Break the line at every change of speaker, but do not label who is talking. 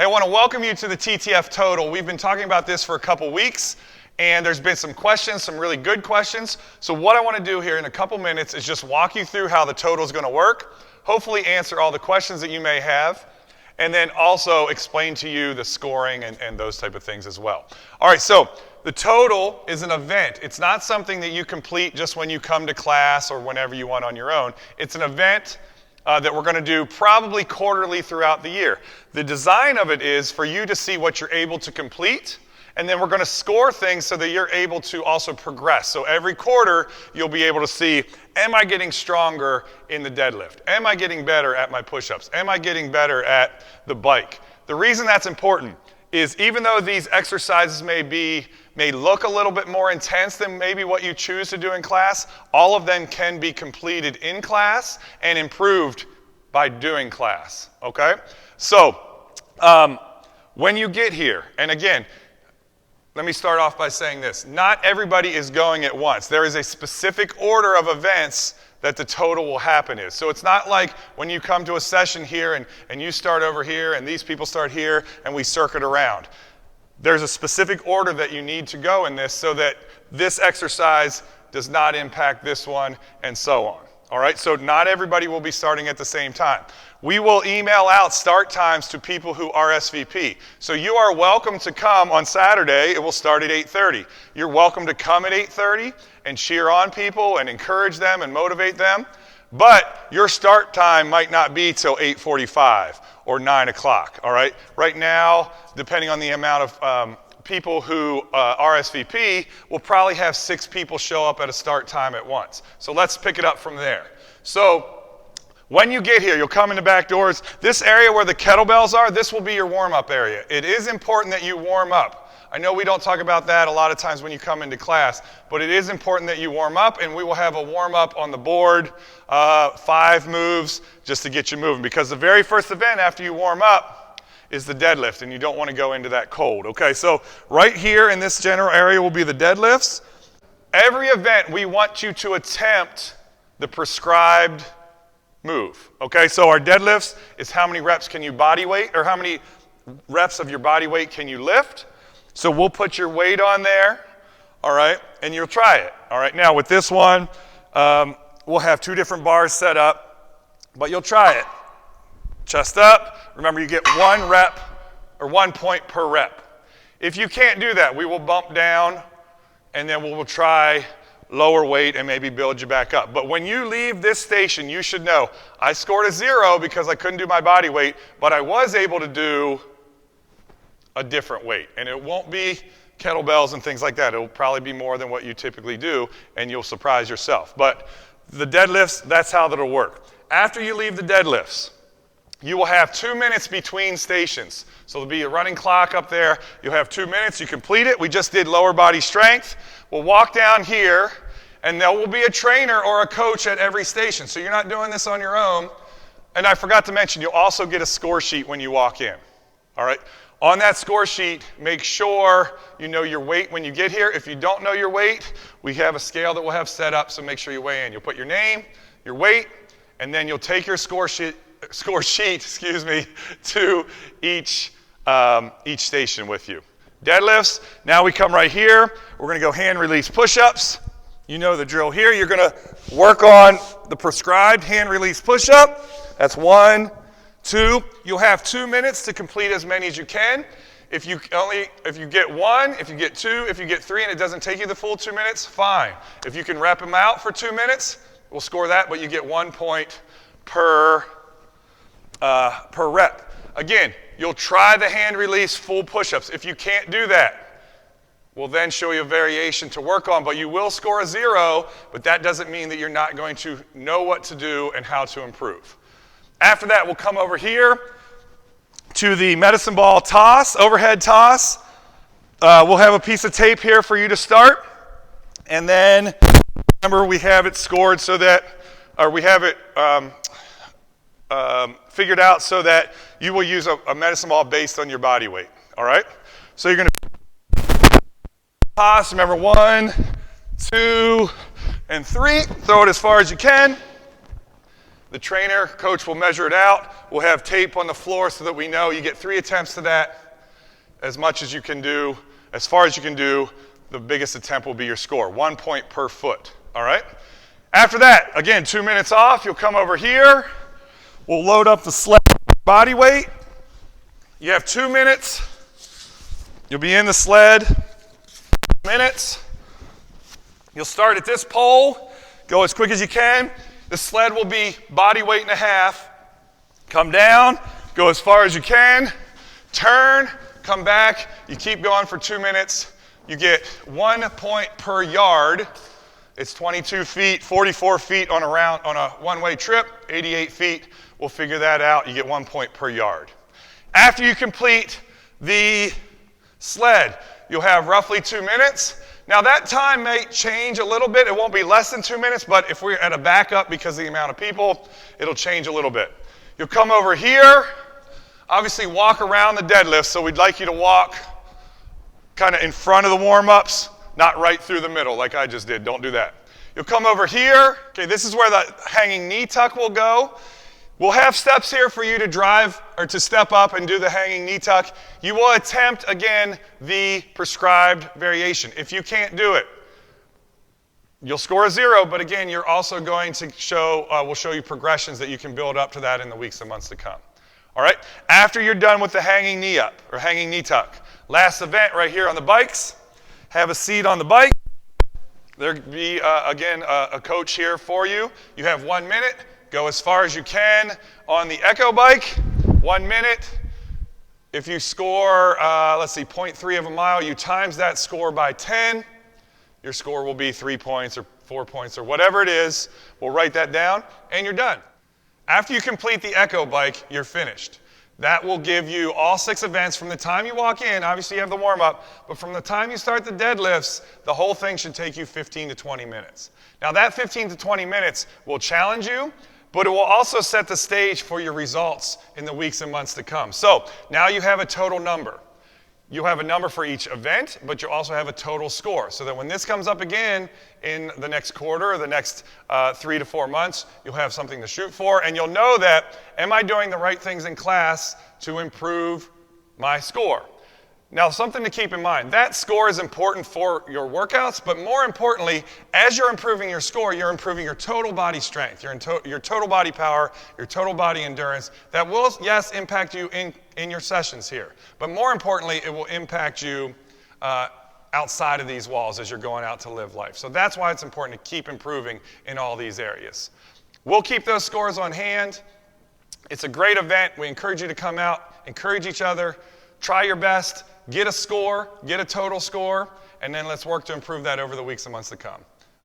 I want to welcome you to the TTF Total. We've been talking about this for a couple weeks, and there's been some questions, some really good questions. So what I want to do here in a couple minutes is just walk you through how the total is going to work, hopefully answer all the questions that you may have, and then also explain to you the scoring and those type of things as well. All right, so the total is an event. It's not something that you complete just when you come to class or whenever you want on your own. It's an event that we're going to do probably quarterly throughout the year. The design of it is for you to see what you're able to complete, and then we're going to score things so that you're able to also progress. So every quarter, you'll be able to see, am I getting stronger in the deadlift? Am I getting better at my push-ups? Am I getting better at the bike? The reason that's important is even though these exercises may look a little bit more intense than maybe what you choose to do in class, all of them can be completed in class and improved by doing class, okay? So when you get here, and again, let me start off by saying this. Not everybody is going at once. There is a specific order of events that the total will happen is. So it's not like when you come to a session here and you start over here and these people start here and we circuit around. There's a specific order that you need to go in this so that this exercise does not impact this one and so on. All right, so not everybody will be starting at the same time. We will email out start times to people who RSVP. So you are welcome to come on Saturday. It will start at 8:30. You're welcome to come at 8:30 and cheer on people and encourage them and motivate them. But your start time might not be till 8:45 or 9 o'clock, all right? Right now, depending on the amount of people who RSVP, we'll probably have 6 people show up at a start time at once. So let's pick it up from there. So when you get here, you'll come in the back doors. This area where the kettlebells are, this will be your warm-up area. It is important that you warm up. I know we don't talk about that a lot of times when you come into class, but it is important that you warm up, and we will have a warm-up on the board, 5 moves, just to get you moving. Because the very first event after you warm up is the deadlift, and you don't want to go into that cold. Okay, so right here in this general area will be the deadlifts. Every event, we want you to attempt the prescribed move. Okay, so our deadlifts is how many reps can you body weight, or how many reps of your body weight can you lift. So we'll put your weight on there, all right, and you'll try it. All right, now with this one, we'll have 2 different bars set up, but you'll try it. Chest up. Remember, you get 1 rep or 1 point per rep. If you can't do that, we will bump down, and then we'll try lower weight and maybe build you back up. But when you leave this station, you should know, I scored a 0 because I couldn't do my body weight, but I was able to do a different weight. And it won't be kettlebells and things like that. It will probably be more than what you typically do, and you'll surprise yourself. But the deadlifts, that's how that'll work. After you leave the deadlifts, you will have 2 minutes between stations. So there'll be a running clock up there. You'll have 2 minutes. You complete it. We just did lower body strength. We'll walk down here, and there will be a trainer or a coach at every station. So you're not doing this on your own. And I forgot to mention, you'll also get a score sheet when you walk in. All right? On that score sheet, make sure you know your weight when you get here. If you don't know your weight, we have a scale that we'll have set up, so make sure you weigh in. You'll put your name, your weight, and then you'll take your score sheet, to each station with you. Deadlifts, now we come right here. We're going to go hand release push-ups. You know the drill here. You're going to work on the prescribed hand release push-up. That's 1, 2. You'll have 2 minutes to complete as many as you can. If you get 1, if you get 2, if you get 3, and it doesn't take you the full 2 minutes, fine. If you can rep them out for 2 minutes, we'll score that, but you get 1 point per rep. Again, you'll try the hand release full push-ups. If you can't do that, we'll then show you a variation to work on, but you will score a 0, but that doesn't mean that you're not going to know what to do and how to improve. After that, we'll come over here to the medicine ball toss, overhead toss. We'll have a piece of tape here for you to start, and then remember we have it scored so that, or we have it figured out so that you will use a medicine ball based on your body weight, all right? So you're going to toss, remember 1, 2, and 3. Throw it as far as you can. The trainer, coach will measure it out. We'll have tape on the floor so that we know you get 3 attempts to that, as much as you can do, as far as you can do. The biggest attempt will be your score, 1 point per foot, all right? After that, again, 2 minutes off, you'll come over here. We'll load up the sled body weight. You have 2 minutes. You'll be in the sled. Minutes. You'll start at this pole. Go as quick as you can. The sled will be body weight and a half. Come down. Go as far as you can. Turn. Come back. You keep going for 2 minutes. You get 1 point per yard. It's 22 feet, 44 feet on a one-way trip, 88 feet. We'll figure that out. You get 1 point per yard. After you complete the sled, you'll have roughly 2 minutes. Now that time may change a little bit. It won't be less than 2 minutes, but if we're at a backup because of the amount of people, it'll change a little bit. You'll come over here, obviously walk around the deadlift, so we'd like you to walk kind of in front of the warm-ups, not right through the middle like I just did. Don't do that. You'll come over here. Okay, this is where the hanging knee tuck will go. We'll have steps here for you to drive or to step up and do the hanging knee tuck. You will attempt, again, the prescribed variation. If you can't do it, you'll score a 0, but again, you're also going to we'll show you progressions that you can build up to that in the weeks and months to come. All right? After you're done with the hanging knee up or hanging knee tuck, last event right here on the bikes. Have a seat on the bike. There'll be, again, a coach here for you. You have 1 minute. Go as far as you can on the Echo bike. 1 minute. If you score, 0.3 of a mile, you times that score by 10. Your score will be 3 points or 4 points or whatever it is. We'll write that down, and you're done. After you complete the Echo bike, you're finished. That will give you all 6 events from the time you walk in. Obviously, you have the warm-up, but from the time you start the deadlifts, the whole thing should take you 15 to 20 minutes. Now, that 15 to 20 minutes will challenge you, but it will also set the stage for your results in the weeks and months to come. So now you have a total number. You'll have a number for each event, but you'll also have a total score, so that when this comes up again in the next quarter or the next 3 to 4 months, you'll have something to shoot for, and you'll know that, am I doing the right things in class to improve my score? Now, something to keep in mind, that score is important for your workouts, but more importantly, as you're improving your score, you're improving your total body strength, your total body power, your total body endurance. That will, yes, impact you in your sessions here, but more importantly, it will impact you outside of these walls as you're going out to live life. So that's why it's important to keep improving in all these areas. We'll keep those scores on hand. It's a great event. We encourage you to come out, encourage each other, try your best, get a score, get a total score, and then let's work to improve that over the weeks and months to come.